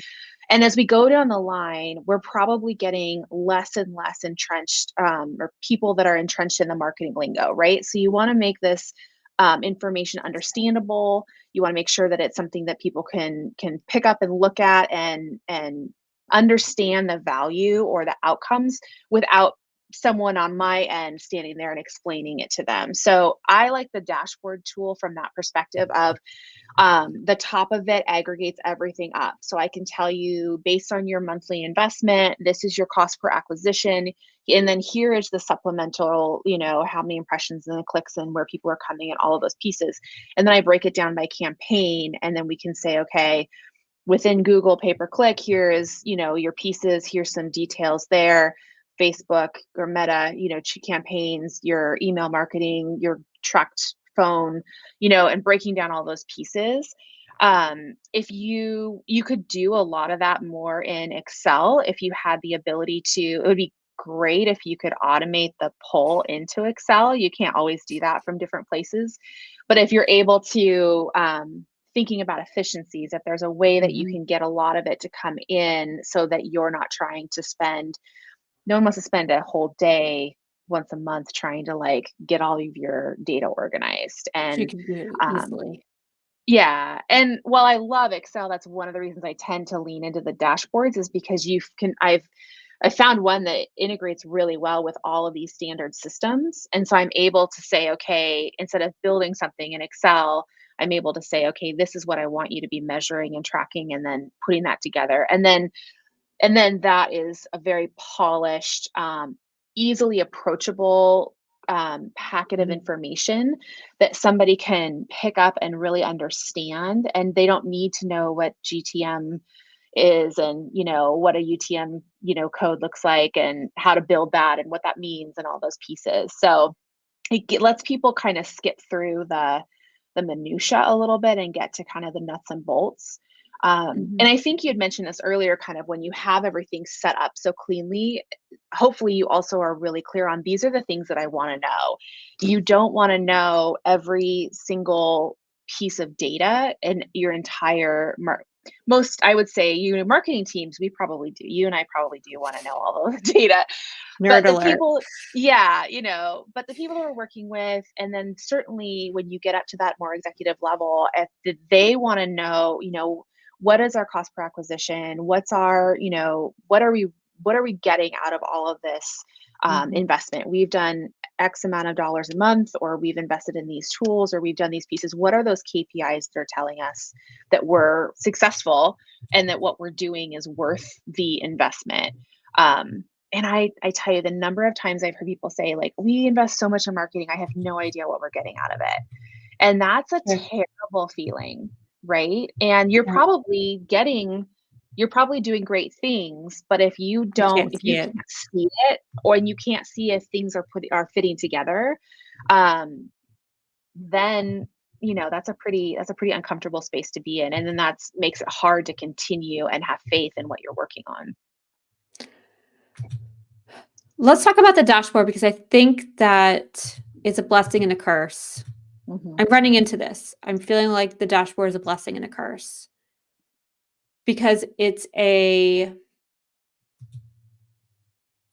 And as we go down the line, we're probably getting less and less entrenched, or people that are entrenched in the marketing lingo, right? So you want to make this information understandable. You want to make sure that it's something that people can pick up and look at and understand the value or the outcomes without someone on my end standing there and explaining it to them. So I like the dashboard tool from that perspective of the top of it aggregates everything up. So I can tell you based on your monthly investment, this is your cost per acquisition. And then here is the supplemental, how many impressions and the clicks and where people are coming and all of those pieces. And then I break it down by campaign. And then we can say, okay, within Google pay-per-click, here is, your pieces, here's some details there. Facebook or Meta, campaigns, your email marketing, your tracked phone, and breaking down all those pieces. If you could do a lot of that more in Excel, if you had the ability to, it would be great if you could automate the pull into Excel. You can't always do that from different places, but if you're able to, thinking about efficiencies, if there's a way that you can get a lot of it to come in so that you're not trying to no one wants to spend a whole day once a month trying to get all of your data organized. So you And can do it easily. yeah. And while I love Excel, that's one of the reasons I tend to lean into the dashboards is because I found one that integrates really well with all of these standard systems. And so I'm able to say, okay, instead of building something in Excel, I'm able to say, okay, this is what I want you to be measuring and tracking and then putting that together. And then that is a very polished, easily approachable packet of information that somebody can pick up and really understand. And they don't need to know what GTM is and what a UTM code looks like and how to build that and what that means and all those pieces. So it lets people kind of skip through the minutia a little bit and get to kind of the nuts and bolts. And I think you had mentioned this earlier, kind of when you have everything set up so cleanly, hopefully you also are really clear on these are the things that I want to know. You don't want to know every single piece of data in your entire I would say, marketing teams, we probably do. You and I probably do want to know all of the data. Nerd But the alert. people, but the people we're working with, and then certainly when you get up to that more executive level, if they want to know, what is our cost per acquisition? What's our, what are we getting out of all of this investment? We've done X amount of dollars a month, or we've invested in these tools, or we've done these pieces. What are those KPIs that are telling us that we're successful and that what we're doing is worth the investment? And I tell you, the number of times I've heard people say, like, we invest so much in marketing, I have no idea what we're getting out of it. And that's a Yeah. terrible feeling, right? And Yeah. you're probably doing great things, but if you You can't see it. can't see it, or you can't see if things are fitting together, um, then that's a pretty uncomfortable space to be in. And then that's makes it hard to continue and have faith in what you're working on. Let's talk about the dashboard because I think that it's a blessing and a curse. Mhm. I'm running into this. I'm feeling like the dashboard is a blessing and a curse because it's a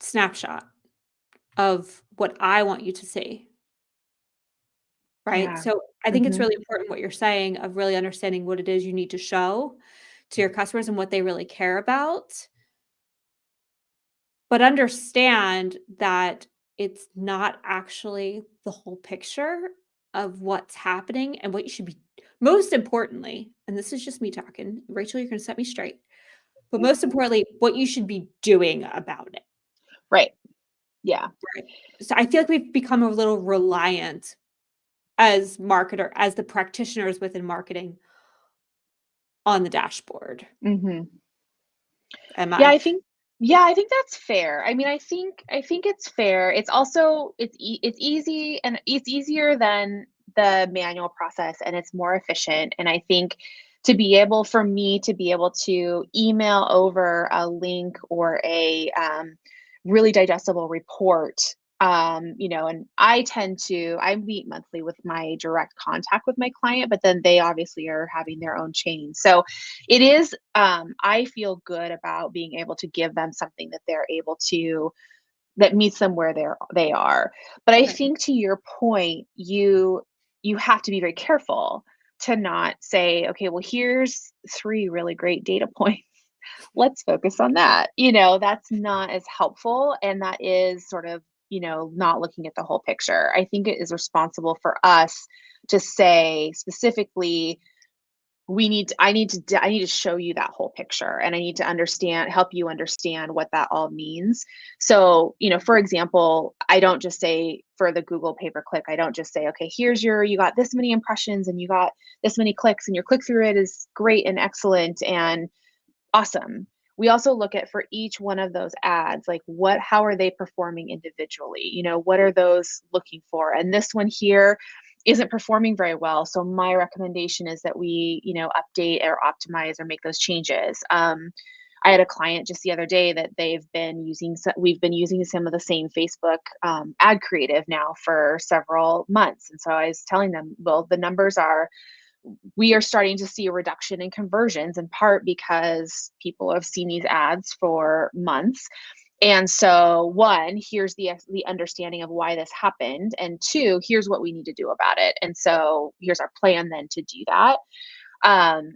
snapshot of what I want you to see, right? Yeah. So I think it's Mhm. really important what you're saying of really understanding what it is you need to show to your customers and what they really care about. But understand that it's not actually the whole picture of what's happening and what you should be most importantly, and this is just me talking, Rachel, you're gonna set me straight. But most Mhm. importantly, what you should be doing about it, Right. Yeah. right? So I feel like we've become a little reliant as the practitioners within marketing on the dashboard. Mhm. Am Yeah, I? I think that's fair. I mean, I think it's fair. It's also it's easy, and it's easier than the manual process, and it's more efficient. And I think for me to be able to email over a link or a really digestible report, and I meet monthly with my direct contact with my client, but then they obviously are having their own chain. So it is, I feel good about being able to give them something that they're able to that meets them where they are. But I Right. think, to your point, you have to be very careful to not say, okay, well, here's three really great data points. Let's focus on that. That's not as helpful, and that is sort of, not looking at the whole picture. I think it is responsible for us to say specifically, I need to show you that whole picture, and I need to help you understand what that all means. So, for example, I don't just say, for the Google pay-per-click, I don't just say, okay, you got this many impressions and you got this many clicks, and your click through rate is great and excellent and awesome. We also look at, for each one of those ads, like, how are they performing individually? What are those looking for? And this one here isn't performing very well. So my recommendation is that we, update or optimize or make those changes. I had a client just the other day that we've been using some of the same Facebook ad creative now for several months. And so I was telling them, well, we are starting to see a reduction in conversions, in part because people have seen these ads for months. And so, one, here's the understanding of why this happened, and two, here's what we need to do about it. And so, here's our plan then to do that.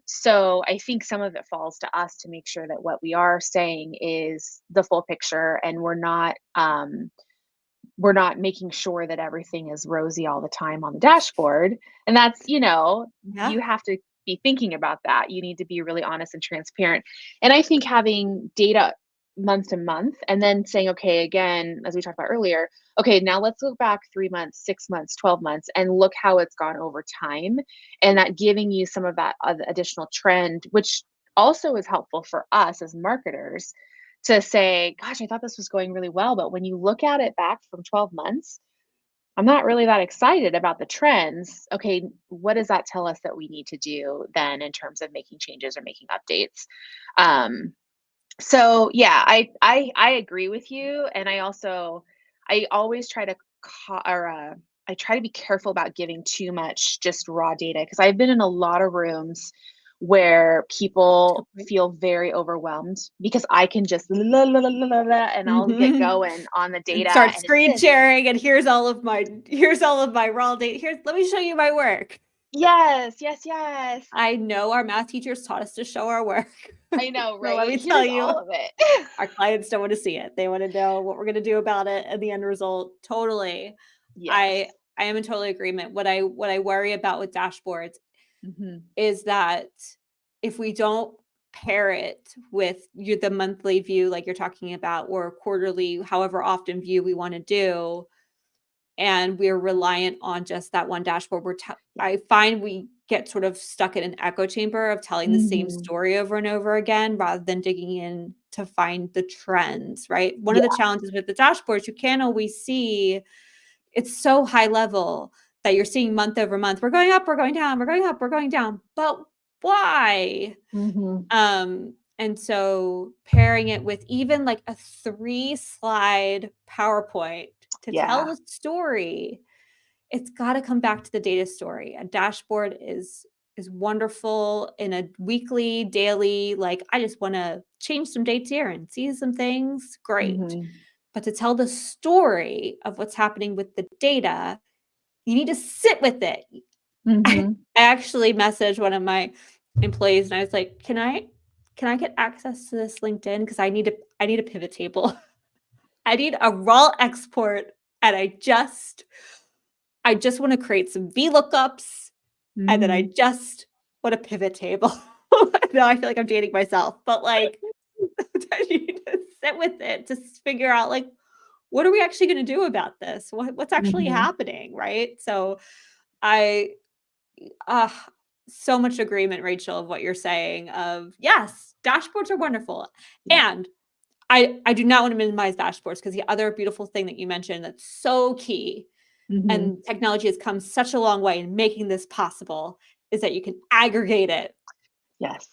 So I think some of it falls to us to make sure that what we are saying is the full picture, and we're not making sure that everything is rosy all the time on the dashboard. And that's, Yeah. you have to be thinking about that. You need to be really honest and transparent. And I think having data month to month, and then saying, okay, again, as we talked about earlier, okay, now let's look back 3 months, 6 months, 12 months, and look how it's gone over time. And that giving you some of that additional trend, which also is helpful for us as marketers, to say, gosh, I thought this was going really well. But when you look at it back from 12 months, I'm not really that excited about the trends. Okay, what does that tell us that we need to do then in terms of making changes or making updates? Um, so yeah, I agree with you, and I always try to I try to be careful about giving too much just raw data, because I've been in a lot of rooms where people Okay. feel very overwhelmed because I can just la la la la la la, and I'll get Mhm. going on the And data, start and it's screen this. sharing, and here's all of my raw data. Here, let me show you my work. Yes, yes, yes. I know our math teachers taught us to show our work. I know, So let right? me tell Here's you, all of it. our clients don't want to see it. They want to know what we're going to do about it and the end result. Totally. I Yes. I am in total agreement. What I worry about with dashboards Mhm. is that if we don't pair it with the monthly view like you're talking about, or quarterly, however often view we want to do, and we're reliant on just that one dashboard, I find we get sort of stuck in an echo chamber of telling the same Mhm. story over and over again rather than digging in to find the trends, right? One of the Yeah. challenges with the dashboards, you can't always see, it's so high level that you're seeing month over month, we're going up, we're going down, we're going up, we're going down. But why? Mhm. And so pairing it with even like a 3-slide PowerPoint to tell Yeah. the story, it's got to come back to the data story. A dashboard is wonderful in a weekly, daily, like I just want to change some dates here and see some things, great. Mhm. But to tell the story of what's happening with the data, you need to sit with it. I Mhm. actually messaged one of my employees and I was like, can I get access to this LinkedIn? Because I need a pivot table. I need a raw export and I just want to create some VLOOKUPs and then I Mhm. just want a pivot table. Now I feel like I'm dating myself, but like you need to sit with it to figure out like what are we actually going to do about this? What's actually Mhm. happening, right? So I uh, so much agreement, Rachel, of what you're saying of yes, dashboards are wonderful. Yeah. And I do not want to minimize dashboards because the other beautiful thing that you mentioned that's so key Mhm. and technology has come such a long way in making this possible is that you can aggregate it Yes.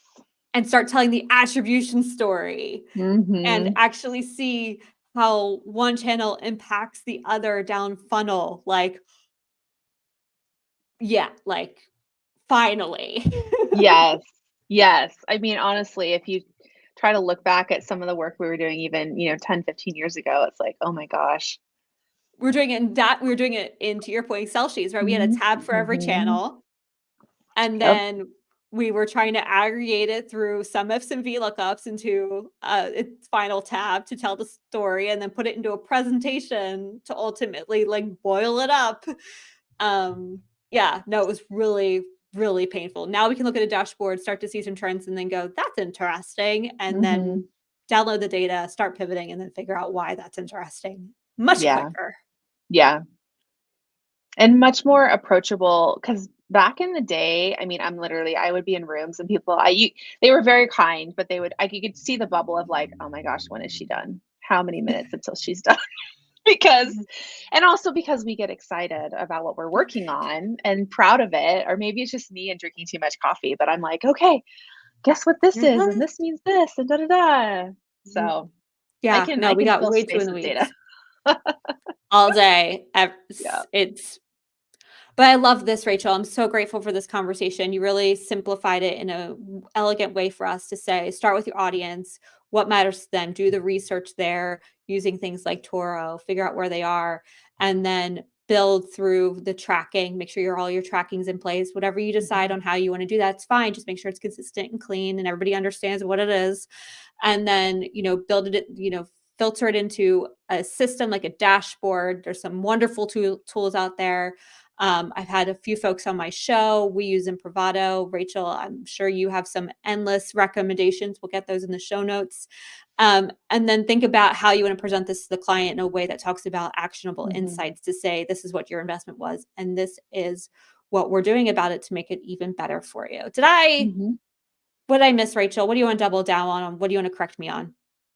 and start telling the attribution story and Mhm. actually see how one channel impacts the other down funnel. Like, yeah, like finally. Yes. Yes. I mean, honestly, if you try to look back at some of the work we were doing even, 10, 15 years ago, it's like, "Oh my gosh." We were doing it in, to your point, Excel sheets, right? We had a Mhm. tab for every Mhm. channel, and Yep. then we were trying to aggregate it through some ifs and VLOOKUPs into its final tab to tell the story, and then put it into a presentation to ultimately like boil it up. Um, yeah, no, it was really, really painful. Now we can look at a dashboard, start to see some trends, and then go, "That's interesting," and then Mhm. download the data, start pivoting, and then figure out why that's interesting. Much Yeah. quicker. Yeah. And much more approachable because back in the day, I mean, I would be in rooms and they were very kind, but you could see the bubble of like, oh my gosh, when is she done? How many minutes until she's done? because, Mhm. and also because we get excited about what we're working on and proud of it, or maybe it's just me and drinking too much coffee, but I'm like, okay, guess what this is? And Mhm. this means this, and da da da. Mhm. So Yeah, no, I we can got fill way too in space the with data. weeds all day. Yeah. It's but I love this, Rachel. I'm so grateful for this conversation. You really simplified it in a elegant way for us to say, start with your audience, what matters to them, do the research there using things like Toro, figure out where they are, and then build through the tracking, make sure all your tracking's in place. Whatever you decide Mhm. on how you want to do that's fine. Just make sure it's consistent and clean and everybody understands what it is. And then, build it, filter it into a system like a dashboard. There's some wonderful tools out there. I've had a few folks on my show. We use Improvato. Rachel, I'm sure you have some endless recommendations. We'll get those in the show notes. And then think about how you want to present this to the client in a way that talks about actionable Mhm. insights to say, this is what your investment was, and this is what we're doing about it to make it even better for you. Mhm. What did I miss, Rachel? What do you want to double down on? What do you want to correct me on?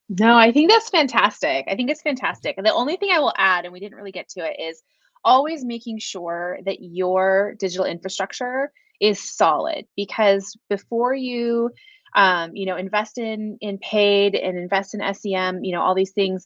No, I think that's fantastic. I think it's fantastic. And the only thing I will add, and we didn't really get to it, is always making sure that your digital infrastructure is solid. Because before you, invest in paid and invest in SEM, all these things,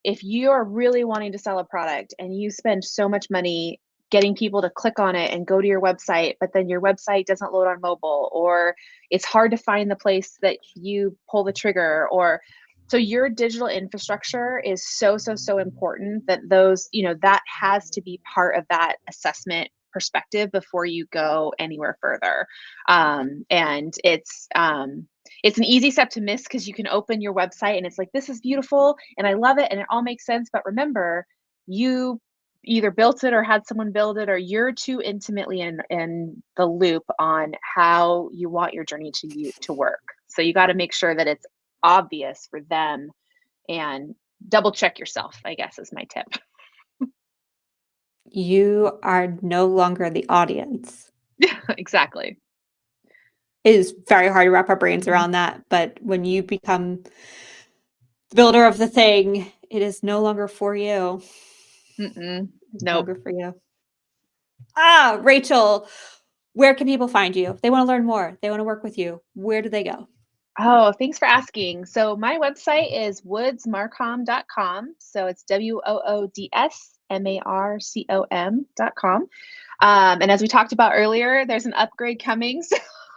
if you are really wanting to sell a product and you spend so much money getting people to click on it and go to your website, but then your website doesn't load on mobile, or it's hard to find the place that you pull the trigger, or so your digital infrastructure is so, so, so important that that has to be part of that assessment perspective before you go anywhere further. And it's an easy step to miss because you can open your website and it's like, this is beautiful and I love it and it all makes sense. But remember, you either built it or had someone build it, or you're too intimately in the loop on how you want your journey to work. So you got to make sure that it's obvious for them and double check yourself, I guess is my tip. You are no longer the audience. Exactly. It is very hard to wrap our brains around that. But when you become the builder of the thing, it is no longer for you. Nope. No longer for you. Rachel, where can people find you? If they want to learn more, they want to work with you. Where do they go? Oh, thanks for asking. So my website is woodsmarcom.com. So it's woodsmarcom.com. And as we talked about earlier, there's an upgrade coming.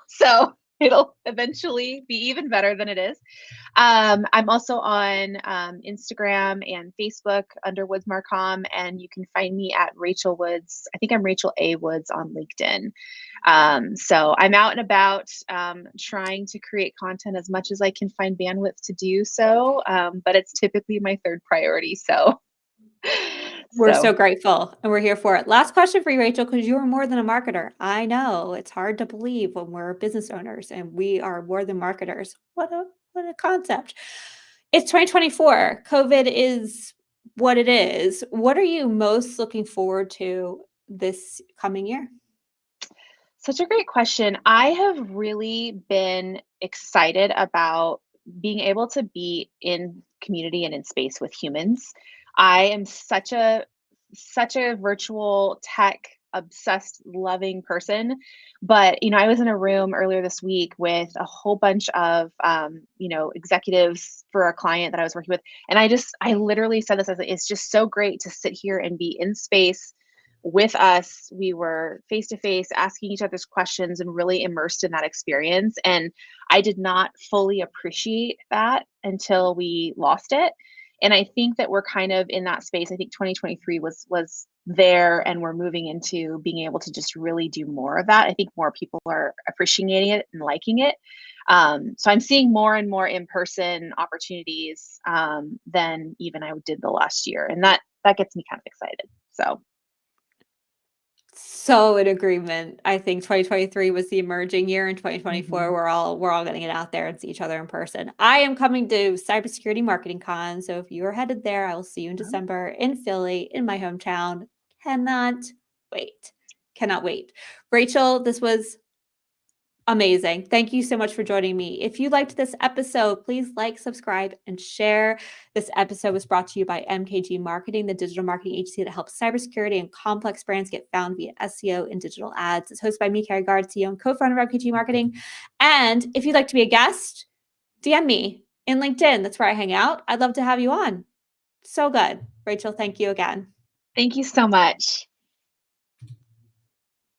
So it'll eventually be even better than it is. I'm also on Instagram and Facebook under Woods Marcom, and you can find me at Rachel Woods. I think I'm Rachel A. Woods on LinkedIn. So I'm out and about trying to create content as much as I can find bandwidth to do so, but it's typically my third priority. So we're so grateful and we're here for it. Last question for you, Rachel, because you are more than a marketer. I know it's hard to believe when we're business owners and we are more than marketers. What a concept. It's 2024. COVID is what it is. What are you most looking forward to this coming year? Such a great question. I have really been excited about being able to be in community and in space with humans. I am such a virtual tech obsessed loving person, but I was in a room earlier this week with a whole bunch of executives for a client that I was working with, and I literally said this as it's just so great to sit here and be in space with us. We were face to face asking each other's questions and really immersed in that experience. And I did not fully appreciate that until we lost it. And I think that we're kind of in that space. I think 2023 was there, and we're moving into being able to just really do more of that. I think more people are appreciating it and liking it. So I'm seeing more and more in-person opportunities than even I did the last year. And that gets me kind of excited. So in agreement. I think 2023 was the emerging year. In 2024, we're all going to get out there and see each other in person. I am coming to Cybersecurity Marketing Con, so if you are headed there, I will see you in December in Philly, in my hometown. Cannot wait. Cannot wait. Rachel, this was amazing. Thank you so much for joining me. If you liked this episode, please like, subscribe, and share. This episode was brought to you by MKG Marketing, the digital marketing agency that helps cybersecurity and complex brands get found via SEO and digital ads. It's hosted by me, Carrie Gard, CEO and co-founder of MKG Marketing. And if you'd like to be a guest, DM me in LinkedIn. That's where I hang out. I'd love to have you on. So good. Rachel, thank you again. Thank you so much.